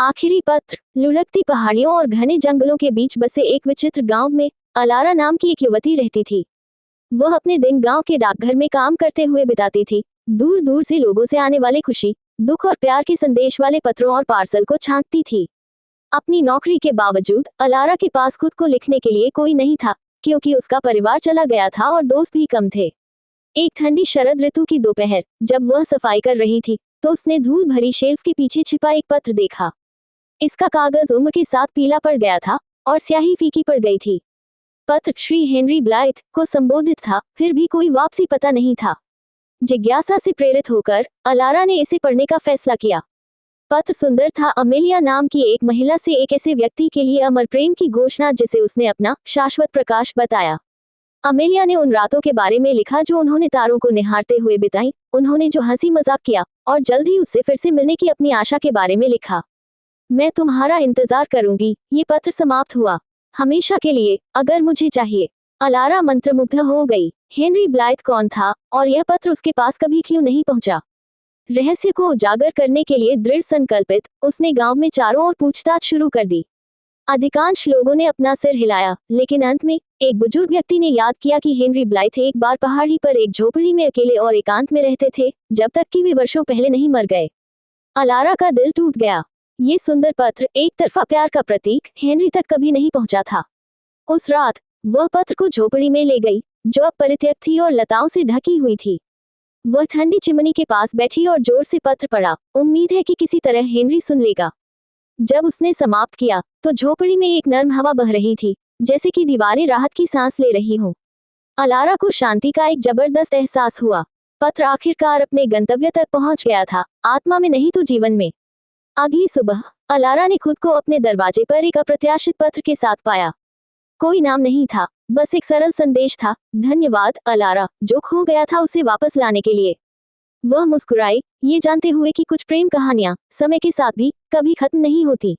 आखिरी पत्र। लुढ़कती पहाड़ियों और घने जंगलों के बीच बसे एक विचित्र गांव में अलारा नाम की एक युवती रहती थी। वह अपने दिन गांव के डाकघर में काम करते हुए बिताती थी। दूर दूर से लोगों से आने वाले खुशी, दुख और प्यार के संदेश वाले पत्रों और पार्सल को छांटती थी। अपनी नौकरी के बावजूद अलारा के पास खुद को लिखने के लिए कोई नहीं था, क्योंकि उसका परिवार चला गया था और दोस्त भी कम थे। एक ठंडी शरद ऋतु की दोपहर, जब वह सफाई कर रही थी, तो उसने धूल भरी शेल्फ के पीछे छिपा एक पत्र देखा। इसका कागज उम्र के साथ पीला पड़ गया था और स्याही फीकी पड़ गई थी। पत्र श्री हेनरी ब्लाइथ को संबोधित था, फिर भी कोई वापसी पता नहीं था। जिज्ञासा से प्रेरित होकर अलारा ने इसे पढ़ने का फैसला किया। पत्र सुंदर था। अमेलिया नाम की एक महिला से एक ऐसे व्यक्ति के लिए अमर प्रेम की घोषणा, जिसे उसने अपना शाश्वत प्रकाश बताया। अमेलिया ने उन रातों के बारे में लिखा जो उन्होंने तारों को निहारते हुए बिताई, उन्होंने जो हंसी मजाक किया, और जल्द ही उससे फिर से मिलने की अपनी आशा के बारे में लिखा। मैं तुम्हारा इंतजार करूंगी। ये पत्र समाप्त हुआ, हमेशा के लिए, अगर मुझे चाहिए। अलारा मंत्रमुग्ध हो गई। हेनरी ब्लाइथ कौन था, और यह पत्र उसके पास कभी क्यों नहीं पहुंचा? रहस्य को उजागर करने के लिए दृढ़ संकल्पित, उसने गांव में चारों ओर पूछताछ शुरू कर दी। अधिकांश लोगों ने अपना सिर हिलाया, लेकिन अंत में एक बुजुर्ग व्यक्ति ने याद किया कि हेनरी ब्लाइथ एक बार पहाड़ी पर एक झोपड़ी में अकेले और एकांत में रहते थे, जब तक कि वे वर्षों पहले नहीं मर गए। अलारा का दिल टूट गया। ये सुंदर पत्र, एक तरफा प्यार का प्रतीक, हेनरी तक कभी नहीं पहुंचा था। उस रात वह पत्र को झोपड़ी में ले गई, जो अब परित्यक्त थी और लताओं से ढकी हुई थी। वह ठंडी चिमनी के पास बैठी और जोर से पत्र पढ़ा। उम्मीद है कि किसी तरह हेनरी सुन लेगा। जब उसने समाप्त किया, तो झोपड़ी में एक नर्म हवा बह रही थी, जैसे कि दीवारें राहत की सांस ले रही हों। अलारा को शांति का एक जबरदस्त एहसास हुआ। पत्र आखिरकार अपने गंतव्य तक पहुंच गया था, आत्मा में नहीं तो जीवन में। अगली सुबह अलारा ने खुद को अपने दरवाजे पर एक अप्रत्याशित पत्र के साथ पाया। कोई नाम नहीं था, बस एक सरल संदेश था। धन्यवाद अलारा, जो खो गया था उसे वापस लाने के लिए। वह मुस्कुराई, ये जानते हुए कि कुछ प्रेम कहानियां समय के साथ भी कभी खत्म नहीं होती।